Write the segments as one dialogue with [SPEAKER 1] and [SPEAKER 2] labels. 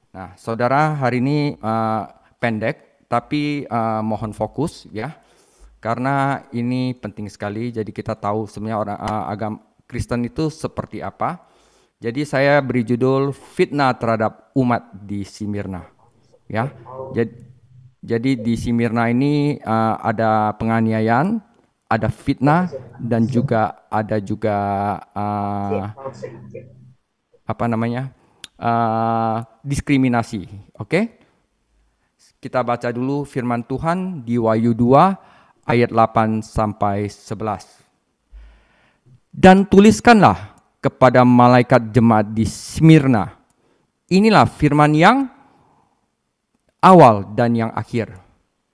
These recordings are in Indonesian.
[SPEAKER 1] Nah, saudara, hari ini pendek, tapi mohon fokus ya, karena ini penting sekali. Jadi kita tahu sebenarnya orang agama Kristen itu seperti apa. Jadi saya beri judul fitnah terhadap umat di Smyrna. Ya, jadi, di Smyrna ini ada penganiayaan, ada fitnah, dan juga apa namanya diskriminasi. Oke? Kita baca dulu firman Tuhan di Wahyu 2 ayat 8 sampai 11. Dan tuliskanlah kepada malaikat jemaat di Smyrna. Inilah firman yang awal dan yang akhir,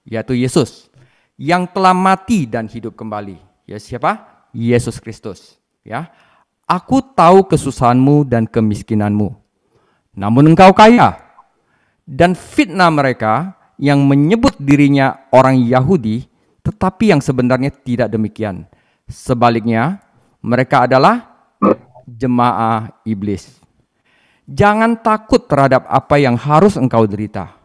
[SPEAKER 1] yaitu Yesus yang telah mati dan hidup kembali. Ya, siapa? Yesus Kristus. Ya, aku tahu kesusahanmu dan kemiskinanmu, namun engkau kaya. Dan fitnah mereka yang menyebut dirinya orang Yahudi, tetapi yang sebenarnya tidak demikian. Sebaliknya, mereka adalah jemaah iblis. Jangan takut terhadap apa yang harus engkau derita.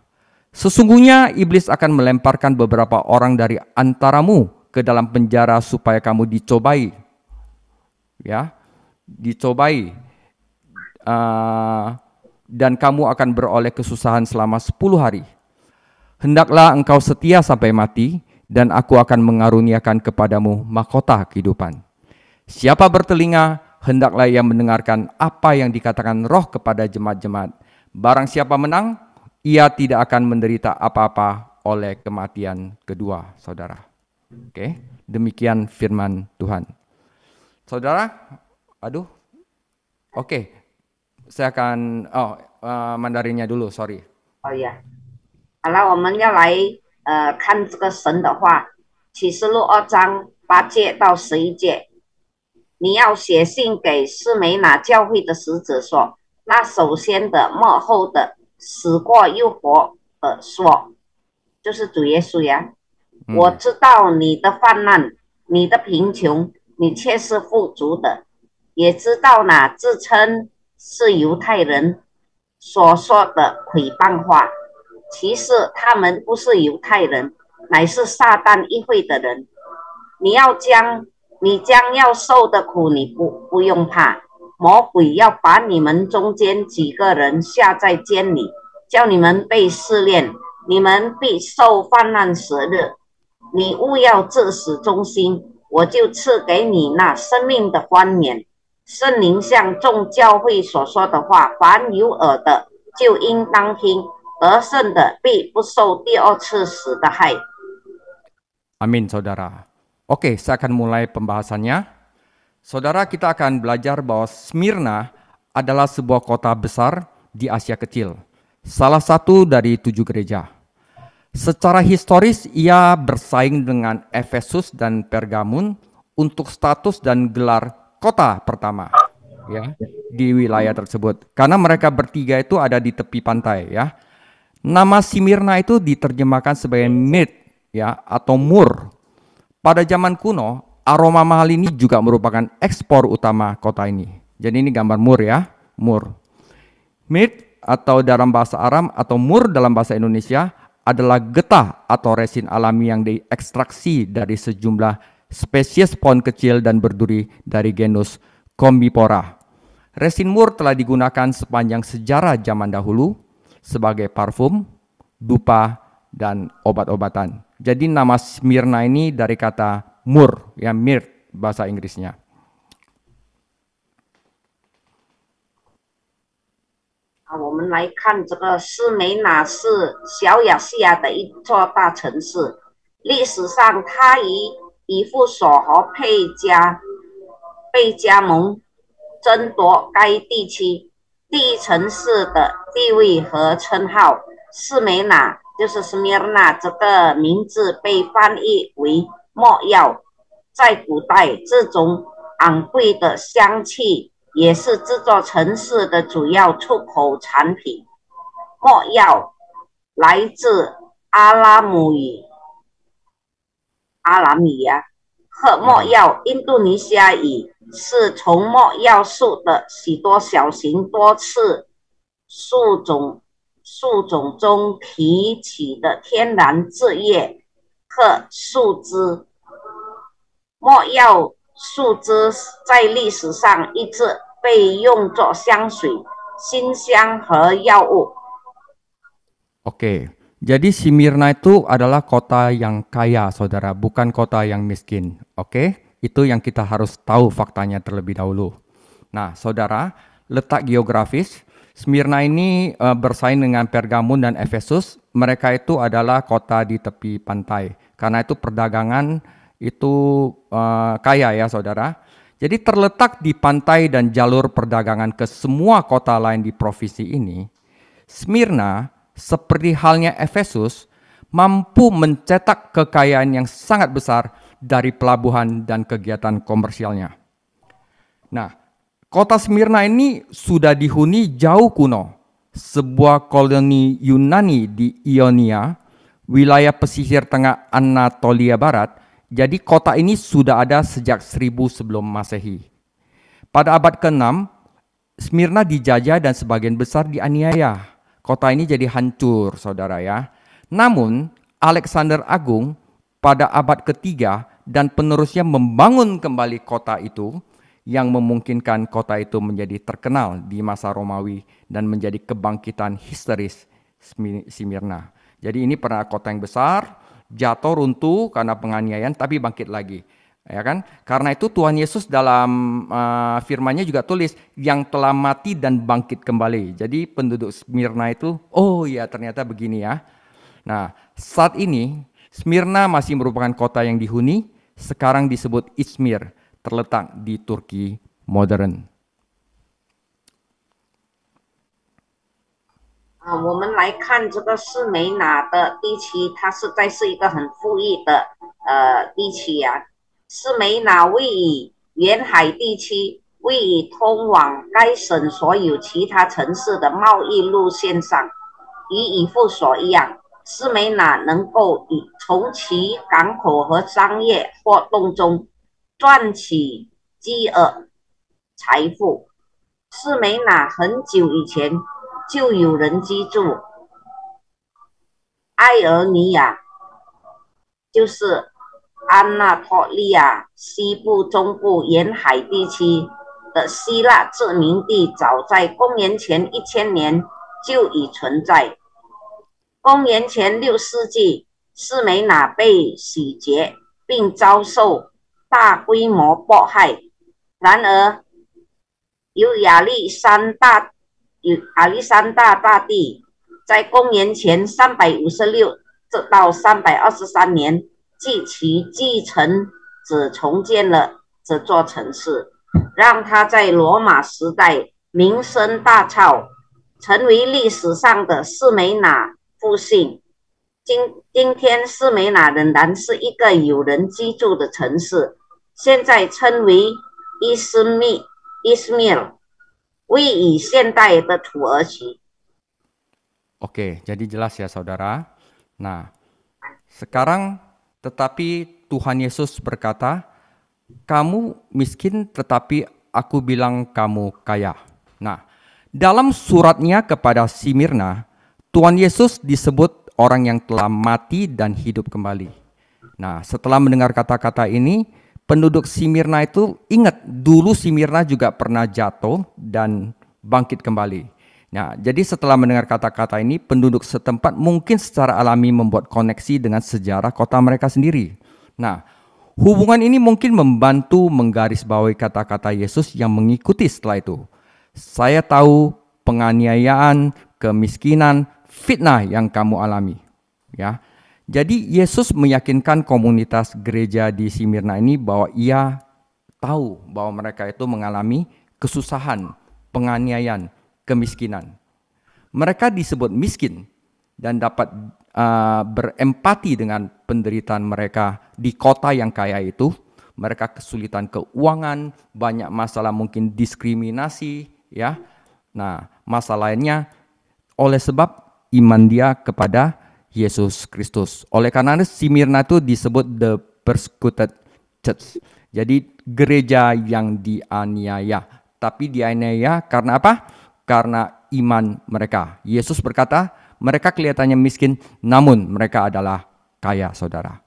[SPEAKER 1] Sesungguhnya iblis akan melemparkan beberapa orang dari antaramu ke dalam penjara supaya kamu dicobai. Ya, dicobai. Dan kamu akan beroleh kesusahan selama 10 hari. Hendaklah engkau setia sampai mati, dan aku akan mengaruniakan kepadamu mahkota kehidupan. Siapa bertelinga, hendaklah ia mendengarkan apa yang dikatakan Roh kepada jemaat-jemaat. Barang siapa menang, ia tidak akan menderita apa-apa oleh kematian kedua, saudara. Oke, demikian firman Tuhan. Saudara, oke. Saya akan Mandarinnya dulu, sorry.
[SPEAKER 2] 哦呀，好了，我们要来看这个神的话，启示录2章8节到11节。你要写信给士梅拿教会的使者说，那首先的、末后的、死过又活的说，就是主耶稣呀。我知道你的患难，你的贫穷，你却是富足的，也知道那自称是犹太人所说的毁谤话，其实他们不是犹太人，乃是撒旦议会的人。你将要受的苦，你不用怕。魔鬼要把你们中间几个人下在监里，叫你们被试炼，你们必受患难10日。你务要至死忠心，我就赐给你那生命的冠冕。圣灵向众教会所说的话，凡有耳的就应当听。得胜的必不受第二次死的害。
[SPEAKER 1] Amin, saudara. Oke, saya akan mulai pembahasannya. Saudara, kita akan belajar bahwa Smyrna adalah sebuah kota besar di Asia Kecil, salah satu dari 7 gereja. Secara historis, ia bersaing dengan Efesus dan Pergamun untuk status dan gelar kota pertama, ya, di wilayah tersebut. Karena mereka bertiga itu ada di tepi pantai, ya. Nama Smyrna itu diterjemahkan sebagai Myrrh, ya, atau mur. Pada zaman kuno, aroma mahal ini juga merupakan ekspor utama kota ini. Jadi ini gambar mur, ya, mur. Myrrh atau dalam bahasa Aram atau mur dalam bahasa Indonesia adalah getah atau resin alami yang diekstraksi dari sejumlah spesies pohon kecil dan berduri dari genus Combipora. Resin mur telah digunakan sepanjang sejarah zaman dahulu sebagai parfum, dupa, dan obat-obatan. Jadi nama Smyrna ini dari kata mur, ya, myrrh bahasa Inggrisnya.
[SPEAKER 2] 我们来看这个斯梅拿是小亚细亚的一座大城市，历史上它以弗所和贝加蒙争夺该地区第一城市的地位和称号。斯梅拿就是斯米尔纳这个名字被翻译为没药，在古代这种昂贵的香气也是这座城市的主要出口产品。没药来自阿拉米亚和没药印度尼西亚语，是从没药树的许多小型多刺树种中提起的天然枝叶和树枝。莫药树枝在历史上一直被用作香水、馨香和药物。
[SPEAKER 1] Oke, jadi Smyrna itu adalah kota yang kaya, saudara, bukan kota yang miskin. Oke, itu yang kita harus tahu faktanya terlebih dahulu. Nah, saudara, letak geografis, Smyrna ini bersaing dengan Pergamun dan Efesus. Mereka itu adalah kota di tepi pantai. Karena itu perdagangan itu kaya ya, saudara. Jadi terletak di pantai dan jalur perdagangan ke semua kota lain di provinsi ini, Smyrna, seperti halnya Efesus, mampu mencetak kekayaan yang sangat besar dari pelabuhan dan kegiatan komersialnya. Nah, kota Smyrna ini sudah dihuni jauh kuno. Sebuah koloni Yunani di Ionia, wilayah pesisir tengah Anatolia Barat. Jadi kota ini sudah ada sejak 1000 sebelum Masehi. Pada abad ke-6, Smyrna dijajah dan sebagian besar dianiaya. Kota ini jadi hancur, saudara ya. Namun, Alexander Agung pada abad ketiga dan penerusnya membangun kembali kota itu, yang memungkinkan kota itu menjadi terkenal di masa Romawi dan menjadi kebangkitan histeris Smyrna. Jadi ini pernah kota yang besar, jatuh runtuh karena penganiayaan, tapi bangkit lagi. Ya kan? Karena itu Tuhan Yesus dalam firman-Nya juga tulis yang telah mati dan bangkit kembali. Jadi penduduk Smyrna itu, oh ya ternyata begini ya. Nah, saat ini Smyrna masih merupakan kota yang dihuni, sekarang disebut Izmir, terletak di Turki modern.
[SPEAKER 2] 我们来看这个士美拿的地区，它实在是一个很富裕的地区啊。士美拿位于沿海地区，位于通往该省所有其他城市的贸易路线上。与以弗所一样，士美拿能够从其港口和商业活动中赚取巨额财富。士美拿很久以前就有人居住。埃尔尼亚就是安纳托利亚西部中部沿海地区的希腊殖民地，早在公元前1000年就已存在。公元前6世纪，士美拿被洗劫，并遭受大规模迫害。然而，由亚历山大大帝在公元前356到323年继其继承者重建了这座城市，让它在罗马时代名声大噪，成为历史上的士美拿复兴。今天士美拿仍然是一个有人居住的城市，现在称为伊斯密尔，位于现代的土耳其。
[SPEAKER 1] Oke, jadi jelas ya saudara. Nah, sekarang tetapi Tuhan Yesus berkata, kamu miskin tetapi aku bilang kamu kaya. Nah, dalam suratnya kepada Smyrna, Tuhan Yesus disebut orang yang telah mati dan hidup kembali. Nah, setelah mendengar kata-kata ini, penduduk Smyrna itu ingat dulu Smyrna juga pernah jatuh dan bangkit kembali. Nah, jadi setelah mendengar kata-kata ini, penduduk setempat mungkin secara alami membuat koneksi dengan sejarah kota mereka sendiri. Nah, hubungan ini mungkin membantu menggarisbawahi kata-kata Yesus yang mengikuti setelah itu. Saya tahu penganiayaan, kemiskinan, fitnah yang kamu alami. Ya, jadi Yesus meyakinkan komunitas gereja di Smyrna ini bahwa ia tahu bahwa mereka itu mengalami kesusahan, penganiayaan, kemiskinan. Mereka disebut miskin dan dapat berempati dengan penderitaan mereka di kota yang kaya itu. Mereka kesulitan keuangan, banyak masalah mungkin diskriminasi, ya. Nah, masalah lainnya oleh sebab iman dia kepada Yesus Kristus. Oleh karena itu Smyrna itu disebut the persecuted church. Jadi gereja yang dianiaya. Tapi dianiaya karena apa? karena iman mereka. Yesus berkata, mereka kelihatannya miskin, namun mereka adalah kaya, saudara.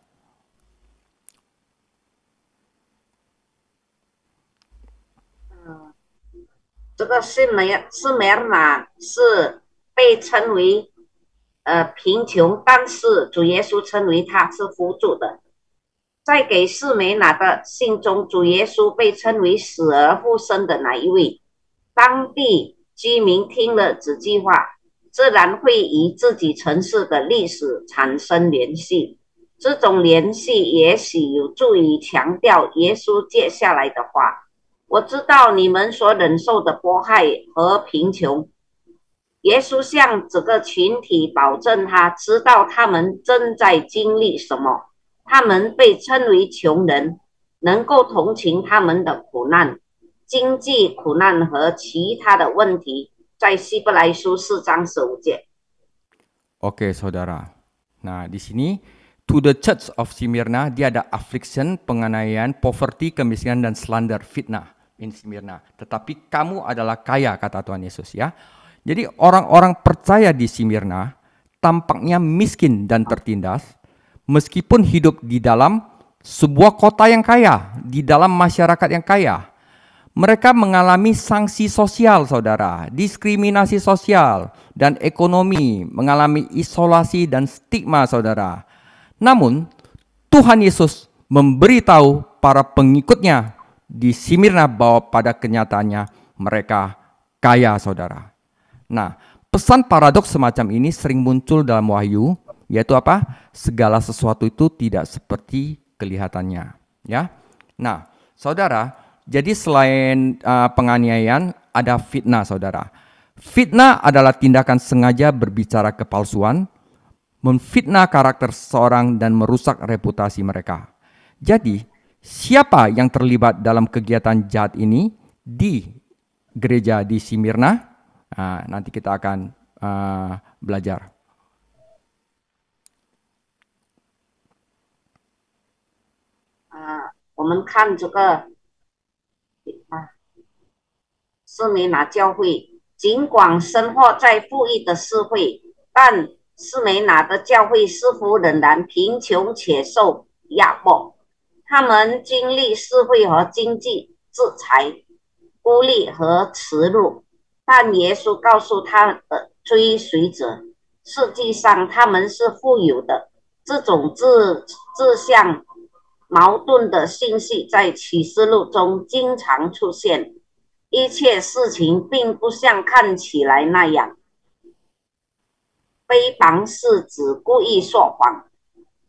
[SPEAKER 2] 这个士梅尔拿是被称为贫穷，但是主耶稣称为他是富足的。在给士梅拿的信中，主耶稣被称为死而复生的那一位。当地居民听了这句话，自然会与自己城市的历史产生联系。这种联系也许有助于强调耶稣接下来的话：我知道你们所忍受的迫害和贫穷。耶稣向这个群体保证，他知道他们正在经历什么。他们被称为穷人，能够同情他们的苦难、经济苦难和其他的问题，在希伯来书4章15节。
[SPEAKER 1] Oke, saudara. Nah, di sini to the church of Smyrna, dia ada affliction, penganiayaan, poverty, kemiskinan dan slander, fitnah in Smyrna. Tetapi kamu adalah kaya, kata Tuhan Yesus, ya. Jadi orang-orang percaya di Smyrna tampaknya miskin dan tertindas, meskipun hidup di dalam sebuah kota yang kaya, di dalam masyarakat yang kaya. Mereka mengalami sanksi sosial, saudara, diskriminasi sosial dan ekonomi, mengalami isolasi dan stigma, saudara. Namun, Tuhan Yesus memberitahu para pengikutnya di Smyrna bahwa pada kenyataannya mereka kaya, saudara. Nah, pesan paradoks semacam ini sering muncul dalam Wahyu, yaitu apa? Segala sesuatu itu tidak seperti kelihatannya, ya. Nah, saudara, jadi selain penganiayaan ada fitnah, saudara. Fitnah adalah tindakan sengaja berbicara kepalsuan, memfitnah karakter seseorang dan merusak reputasi mereka. Jadi, siapa yang terlibat dalam kegiatan jahat ini di gereja di Smyrna? Nah, nanti kita akan belajar.
[SPEAKER 2] 我们看这个士梅拿教会，尽管生活在富裕的社会，但士梅拿的教会似乎仍然贫穷且受压迫。他们经历社会和经济制裁、孤立和耻辱，但耶稣告诉他的追随者，实际上他们是富有的。这种自相矛盾的信息在启示录中经常出现。一切事情并不像看起来那样。诽谤是指故意说谎、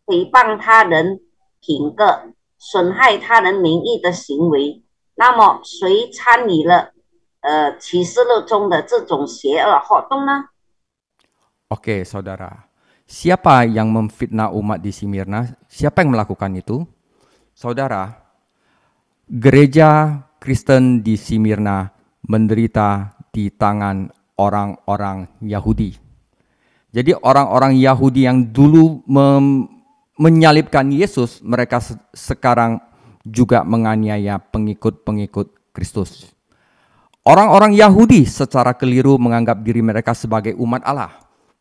[SPEAKER 2] 诽谤他人品格、损害他人名誉的行为。那么，谁参与了启示录中的这种邪恶活动呢？
[SPEAKER 1] Oke, saudara. Siapa yang memfitnah umat di Smyrna? Siapa yang melakukan itu? Saudara, gereja Kristen di Smyrna menderita di tangan orang-orang Yahudi. Jadi orang-orang Yahudi yang dulu menyalibkan Yesus, mereka sekarang juga menganiaya pengikut-pengikut Kristus. Orang-orang Yahudi secara keliru menganggap diri mereka sebagai umat Allah.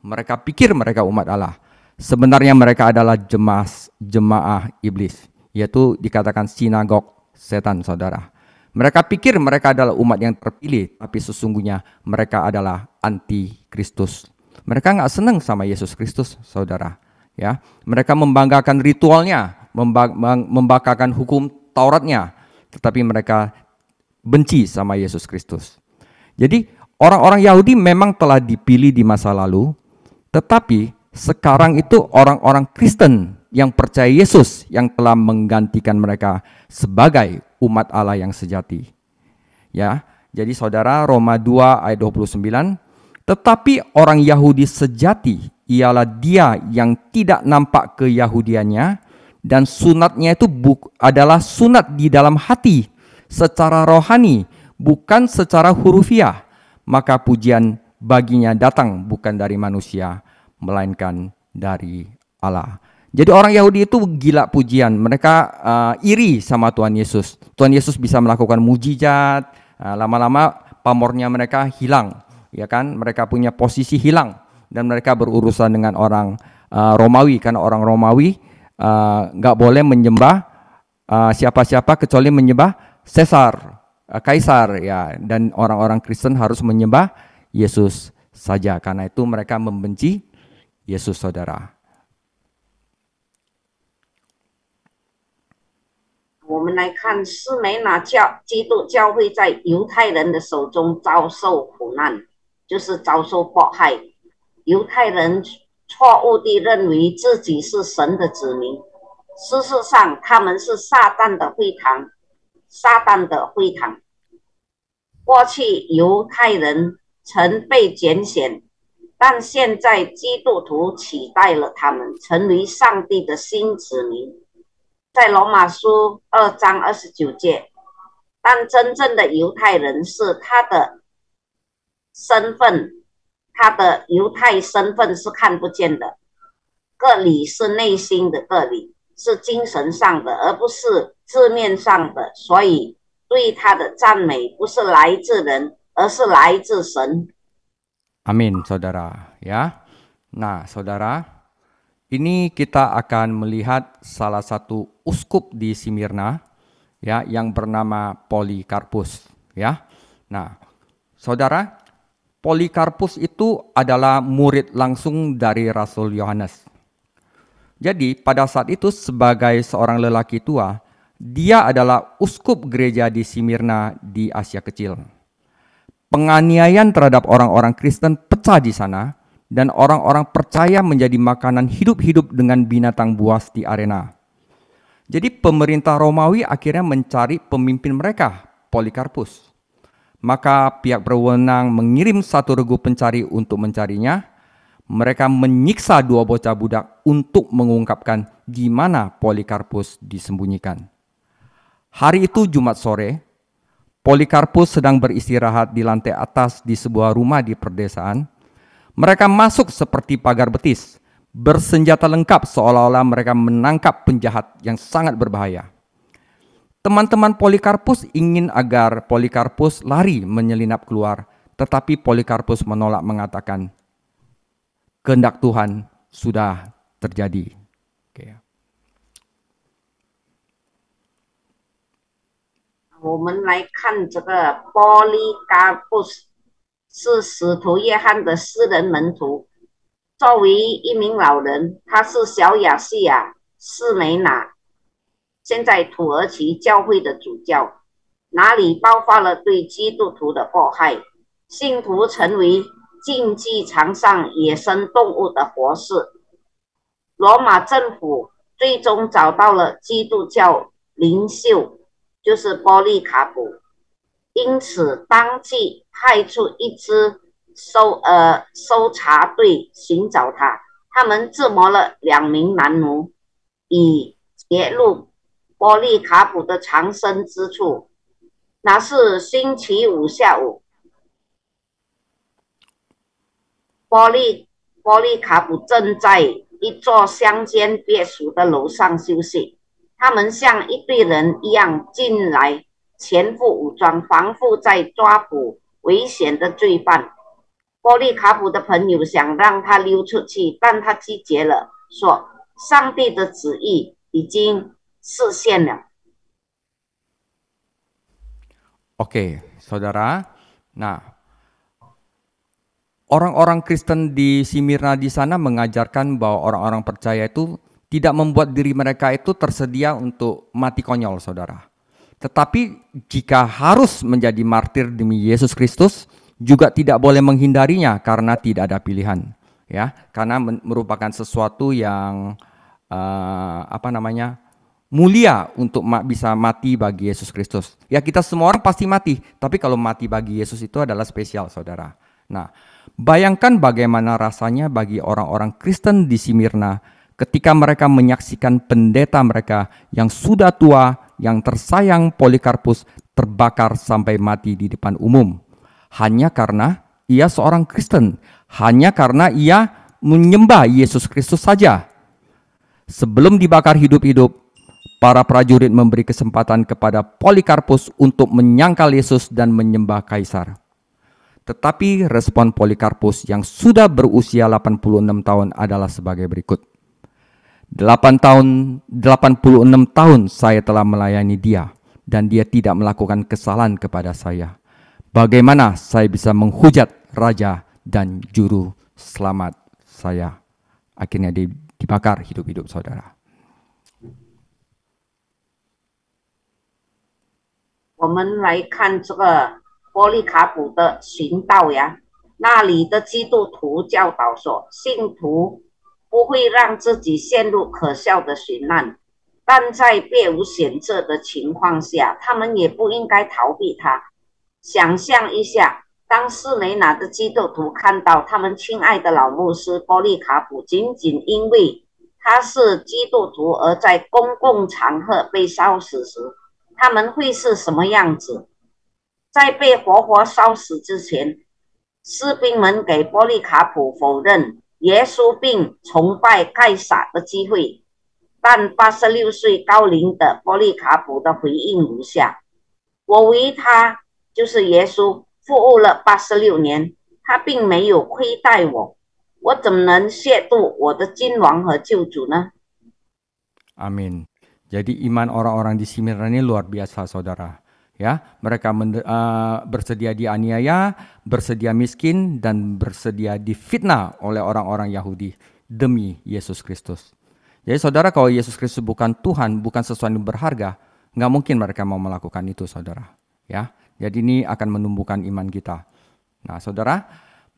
[SPEAKER 1] Mereka pikir mereka umat Allah. Sebenarnya mereka adalah jemaah iblis, yaitu dikatakan sinagog setan, saudara. Mereka pikir mereka adalah umat yang terpilih, tapi sesungguhnya mereka adalah anti Kristus. Mereka nggak senang sama Yesus Kristus, saudara. Ya, mereka membanggakan ritualnya, membanggakan hukum Tauratnya, tetapi mereka benci sama Yesus Kristus. Jadi orang-orang Yahudi memang telah dipilih di masa lalu, tetapi sekarang itu orang-orang Kristen yang percaya Yesus yang telah menggantikan mereka sebagai umat Allah yang sejati. Ya, jadi saudara, Roma 2 ayat 29, tetapi orang Yahudi sejati ialah dia yang tidak nampak keyahudiannya dan sunatnya itu adalah sunat di dalam hati secara rohani, bukan secara hurufiah. Maka pujian baginya datang bukan dari manusia, melainkan dari Allah. Jadi orang Yahudi itu gila pujian, mereka iri sama Tuhan Yesus. Tuhan Yesus bisa melakukan mujizat, lama-lama pamornya mereka hilang. ya kan? Mereka punya posisi hilang dan mereka berurusan dengan orang Romawi, karena orang Romawi nggak boleh menyembah siapa-siapa kecuali menyembah Kaisar, ya. Dan orang-orang Kristen harus menyembah Yesus saja. Karena itu mereka membenci Yesus, saudara.
[SPEAKER 2] 我们来看斯美拿基督教会在犹太人的手中遭受苦难，就是遭受迫害。犹太人错误地认为自己是神的子民，事实上他们是撒旦的会堂。过去犹太人曾被拣选，但现在基督徒取代了他们，成为上帝的新子民。在罗马书2章29节，但真正的犹太人是他的身份，他的犹太身份是看不见的，个理是内心的个理，是精神上的，而不是字面上的，所以对他的赞美不是来自人，而是来自神。
[SPEAKER 1] Amin, saudara. Ya, nah, saudara, ini kita akan melihat salah satu uskup di Smyrna, ya, yang bernama Polikarpus, ya. Nah, saudara, Polikarpus itu adalah murid langsung dari Rasul Yohanes. Jadi pada saat itu sebagai seorang lelaki tua, dia adalah uskup gereja di Smyrna di Asia Kecil. Penganiayaan terhadap orang-orang Kristen pecah di sana, dan orang-orang percaya menjadi makanan hidup-hidup dengan binatang buas di arena. Jadi pemerintah Romawi akhirnya mencari pemimpin mereka, Polikarpus. Maka pihak berwenang mengirim satu regu pencari untuk mencarinya. Mereka menyiksa 2 bocah budak untuk mengungkapkan di mana Polikarpus disembunyikan. Hari itu Jumat sore, Polikarpus sedang beristirahat di lantai atas di sebuah rumah di perdesaan. Mereka masuk seperti pagar betis, bersenjata lengkap seolah-olah mereka menangkap penjahat yang sangat berbahaya. Teman-teman Polikarpus ingin agar Polikarpus lari menyelinap keluar, tetapi Polikarpus menolak, mengatakan, kehendak Tuhan sudah terjadi. Okay.
[SPEAKER 2] 我们来看这个波利嘎布斯是使徒约翰的私人门徒。作为一名老人，他是小亚细亚士美拿，现在土耳其教会的主教，那里爆发了对基督徒的迫害，信徒成为竞技场上野生动物的活饰。罗马政府最终找到了基督教领袖，就是波利卡普，因此当即派出一支搜查队寻找他。他们自谋了2名男奴，以揭露波利卡普的藏身之处。那是星期五下午，波利卡普正在一座乡间别墅的楼上休息。他们像一队人一样进来，全副武装，防护在抓捕危险的罪犯。波利卡普的朋友想让他溜出去，但他拒绝了，说上帝的旨意已经实现了。
[SPEAKER 1] Oke, saudara. Nah, orang-orang Kristen di Smyrna di sana mengajarkan bahwa orang-orang percaya itu tidak membuat diri mereka itu tersedia untuk mati konyol, saudara. Tetapi jika harus menjadi martir demi Yesus Kristus, juga tidak boleh menghindarinya karena tidak ada pilihan, ya. Karena merupakan sesuatu yang mulia untuk bisa mati bagi Yesus Kristus. Ya, kita semua orang pasti mati, tapi kalau mati bagi Yesus itu adalah spesial, saudara. Nah, bayangkan bagaimana rasanya bagi orang-orang Kristen di Smyrna ketika mereka menyaksikan pendeta mereka yang sudah tua, yang tersayang Polikarpus terbakar sampai mati di depan umum. Hanya karena ia seorang Kristen, hanya karena ia menyembah Yesus Kristus saja. Sebelum dibakar hidup-hidup, para prajurit memberi kesempatan kepada Polikarpus untuk menyangkal Yesus dan menyembah Kaisar. Tetapi respon Polikarpus yang sudah berusia 86 tahun adalah sebagai berikut. 86 tahun saya telah melayani dia, dan dia tidak melakukan kesalahan kepada saya. Bagaimana saya bisa menghujat Raja dan Juru Selamat saya? Akhirnya dibakar hidup-hidup, saudara.
[SPEAKER 2] 我们来看这个波利卡普的寻道呀，那里的基督徒教导说，信徒不会让自己陷入可笑的寻难，但在别无选择的情况下，他们也不应该逃避它。想象一下，当斯梅拿的基督徒看到他们亲爱的老牧师波利卡普仅仅因为他是基督徒而在公共场合被烧死时，他们会是什么样子？在被活活烧死之前，士兵们给波利卡普否认耶稣并崇拜盖撒的机会，但86岁高龄的波利卡普的回应如下：我为他，就是耶稣，服务了86年，他并没有亏待我，我怎么能亵渎我的君王和救主呢？
[SPEAKER 1] Amin. Jadi iman orang-orang di Smyrna ini luar biasa, saudara. Ya, mereka bersedia dianiaya, bersedia miskin, dan bersedia difitnah oleh orang-orang Yahudi demi Yesus Kristus. Jadi saudara, kalau Yesus Kristus bukan Tuhan, bukan sesuatu yang berharga, nggak mungkin mereka mau melakukan itu, saudara. Ya, jadi ini akan menumbuhkan iman kita. Nah, saudara,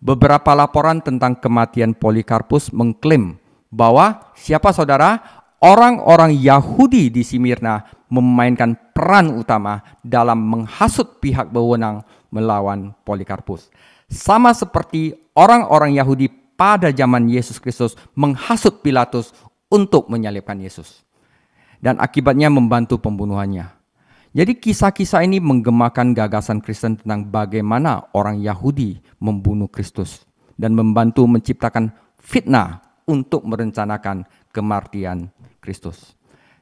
[SPEAKER 1] beberapa laporan tentang kematian Polikarpus mengklaim bahwa siapa, saudara? Orang-orang Yahudi di Smyrna memainkan peran utama dalam menghasut pihak berwenang melawan Polikarpus. Sama seperti orang-orang Yahudi pada zaman Yesus Kristus menghasut Pilatus untuk menyalibkan Yesus. Dan akibatnya membantu pembunuhannya. Jadi kisah-kisah ini menggemakan gagasan Kristen tentang bagaimana orang Yahudi membunuh Kristus dan membantu menciptakan fitnah untuk merencanakan kematian Kristus.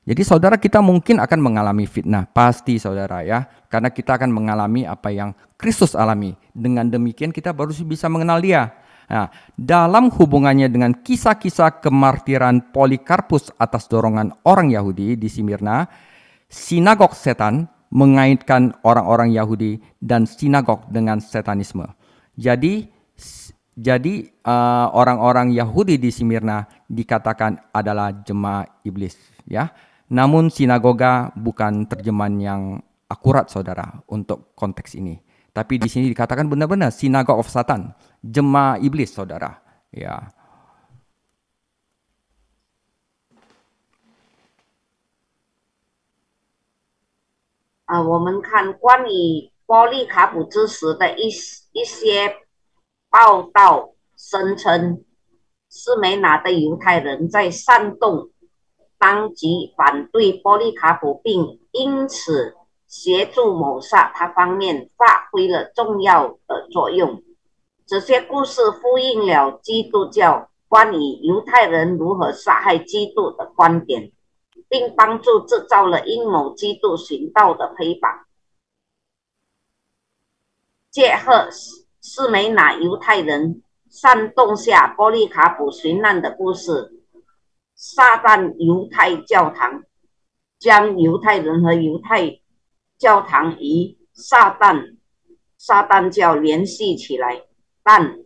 [SPEAKER 1] Jadi saudara, kita mungkin akan mengalami fitnah, pasti saudara ya, karena kita akan mengalami apa yang Kristus alami. Dengan demikian kita baru bisa mengenal dia. Nah, dalam hubungannya dengan kisah-kisah kemartiran Polikarpus atas dorongan orang Yahudi di Smyrna, sinagog setan mengaitkan orang-orang Yahudi dan sinagog dengan setanisme. Jadi orang-orang Yahudi di Smyrna dikatakan adalah jemaah iblis, ya. Namun sinagoga bukan terjemahan yang akurat, saudara, untuk konteks ini. Tapi di sini dikatakan benar-benar sinagog of Satan, jemaah iblis, saudara. Ya.
[SPEAKER 2] 我们看关于波利卡普之时的一些报道，声称斯梅拿的犹太人在煽动当局反对波利卡普，并因此协助谋杀他方面发挥了重要的作用。这些故事呼应了基督教关于犹太人如何杀害基督的观点，并帮助制造了阴谋基督寻道的黑板。结合斯梅拿犹太人煽动下波利卡普寻难的故事，撒旦犹太教堂将犹太人和犹太教堂与撒旦教联系起来，但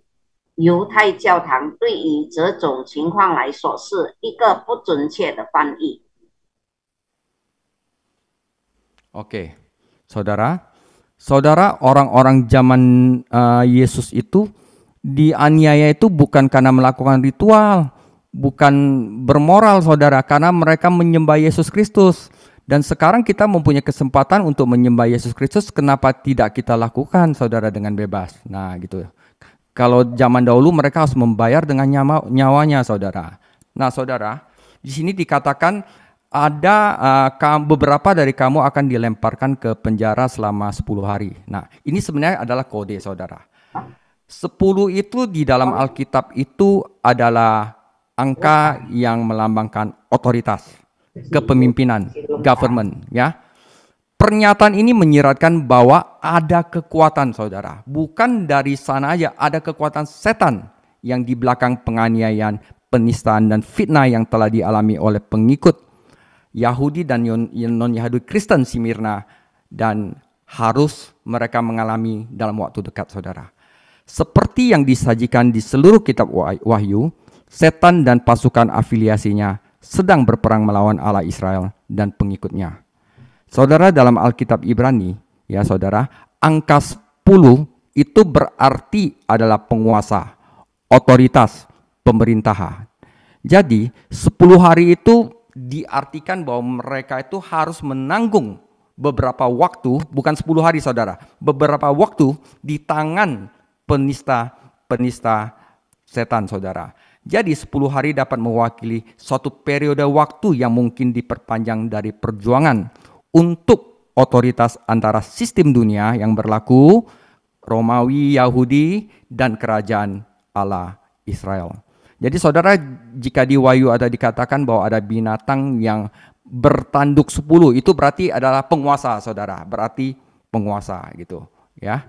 [SPEAKER 2] 犹太教堂对于这种情况来说是一个不准确的翻译。
[SPEAKER 1] Oke, saudara, orang-orang zaman Yesus itu dianiaya itu bukan karena melakukan ritual, bukan bermoral, saudara, karena mereka menyembah Yesus Kristus. Dan sekarang kita mempunyai kesempatan untuk menyembah Yesus Kristus, kenapa tidak kita lakukan, saudara, dengan bebas? Nah, gitu. Kalau zaman dahulu mereka harus membayar dengan nyawanya, saudara. Nah, saudara, di sini dikatakan ada beberapa dari kamu akan dilemparkan ke penjara selama 10 hari. Nah, ini sebenarnya adalah kode, saudara. 10 itu di dalam Alkitab itu adalah angka yang melambangkan otoritas, kepemimpinan, government, ya. Per Pernyataan ini menyiratkan bahwa ada kekuatan, saudara. Bukan dari sana aja, ada kekuatan setan yang di belakang penganiayaan, penistaan, dan fitnah yang telah dialami oleh pengikut Yahudi dan non-Yahudi Kristen Smyrna, dan harus mereka mengalami dalam waktu dekat, saudara. Seperti yang disajikan di seluruh kitab Wahyu, setan dan pasukan afiliasinya sedang berperang melawan Allah Israel dan pengikutnya. Saudara, dalam Alkitab Ibrani, ya saudara, angka 10 itu berarti adalah penguasa, otoritas, pemerintahan. Jadi 10 hari itu diartikan bahwa mereka itu harus menanggung beberapa waktu, bukan 10 hari saudara, beberapa waktu di tangan penista setan, saudara. Jadi 10 hari dapat mewakili suatu periode waktu yang mungkin diperpanjang dari perjuangan untuk otoritas antara sistem dunia yang berlaku, Romawi, Yahudi, dan kerajaan Allah Israel. Jadi saudara, jika di Wahyu ada dikatakan bahwa ada binatang yang bertanduk 10, itu berarti adalah penguasa, saudara. Berarti penguasa gitu, ya.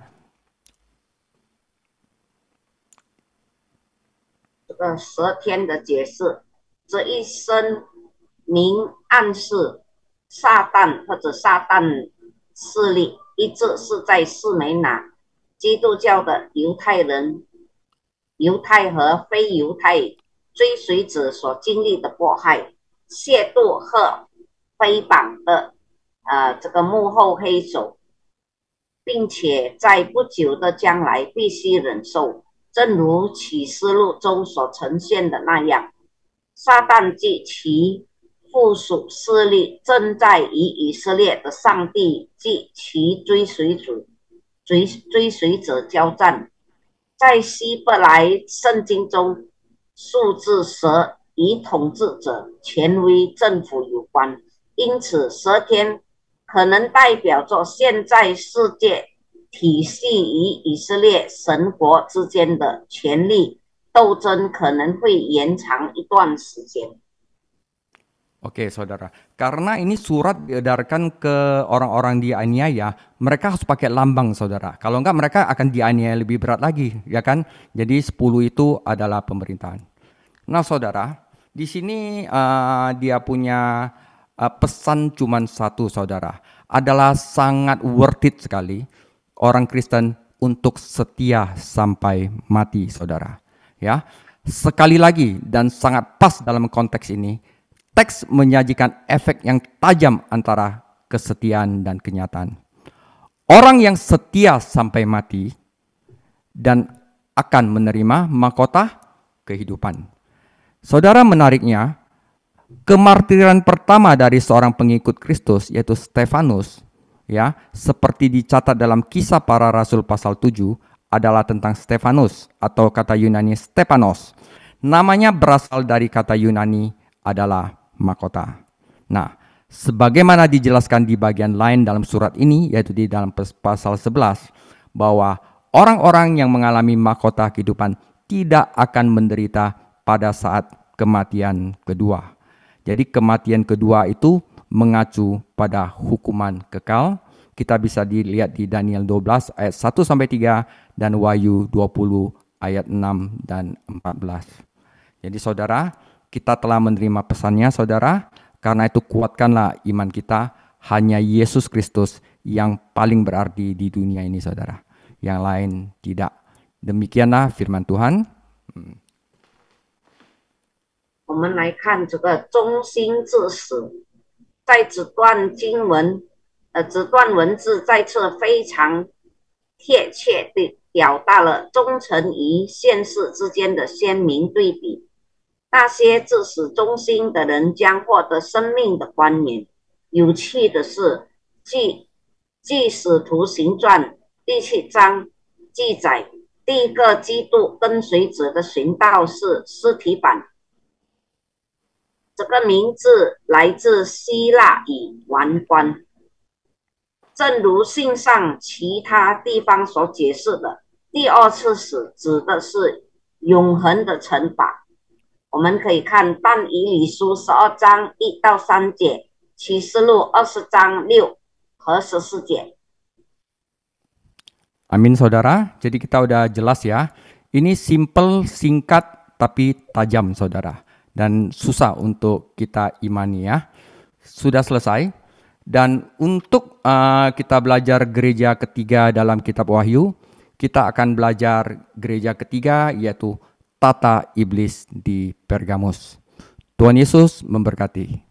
[SPEAKER 2] 10天的解释，这一声明暗示撒旦或者撒旦势力一直是在士美拿基督教的犹太人、犹太和非犹太追随者所经历的迫害、亵渎和诽谤的这个幕后黑手，并且在不久的将来必须忍受。正如启示录中所呈现的那样，撒旦及其附属势力正在与以色列的上帝及其追随者交战。在希伯来圣经中，数字蛇与统治者、权威、政府有关，因此10天可能代表着现在世界体系与以色列神国之间的权力斗争可能会延长一段时间。
[SPEAKER 1] Oke saudara, karena ini surat diedarkan ke orang-orang dianiaya, mereka harus pakai lambang saudara. Kalau enggak mereka akan dianiaya lebih berat lagi, ya kan? Jadi 10 itu adalah pemerintahan. Nah saudara, di sini dia punya pesan cuman satu saudara. Adalah sangat worth it sekali orang Kristen untuk setia sampai mati saudara. Ya, sekali lagi dan sangat pas dalam konteks ini. Teks menyajikan efek yang tajam antara kesetiaan dan kenyataan. Orang yang setia sampai mati dan akan menerima mahkota kehidupan. Saudara, menariknya, kemartiran pertama dari seorang pengikut Kristus yaitu Stefanus, ya, seperti dicatat dalam Kisah Para Rasul pasal 7 adalah tentang Stefanus atau kata Yunani Stepanos. Namanya berasal dari kata Yunani adalah mahkota. Nah, sebagaimana dijelaskan di bagian lain dalam surat ini, yaitu di dalam pasal 11, bahwa orang-orang yang mengalami mahkota kehidupan tidak akan menderita pada saat kematian kedua. Jadi kematian kedua itu mengacu pada hukuman kekal. Kita bisa dilihat di Daniel 12 ayat 1-3 dan Wahyu 20 ayat 6 dan 14. Jadi saudara, kita telah menerima pesannya saudara, karena itu kuatkanlah iman kita, hanya Yesus Kristus yang paling berarti di dunia ini saudara, yang lain tidak. Demikianlah firman Tuhan.
[SPEAKER 2] 我们来看这个中心至死，在这段经文，这段文字再次非常贴切地表达了忠诚与现世之间的鲜明对比。那些至死忠心的人将获得生命的冠冕。有趣的是，据使徒行传第7章记载，第一个基督跟随者的寻道士司提反，这个名字来自希腊语王冠。正如信上其他地方所解释的，第二次死指的是永恒的惩罚。我们可以看但以理书12章1-3节，启示录20章6和14节。
[SPEAKER 1] Amin saudara, jadi kita udah jelas ya. Ini simple, singkat, tapi tajam saudara. Dan susah untuk kita imani ya. Sudah selesai. Dan untuk kita belajar gereja ketiga dalam kitab Wahyu, kita akan belajar gereja ketiga yaitu tata iblis di Pergamus. Tuhan Yesus memberkati.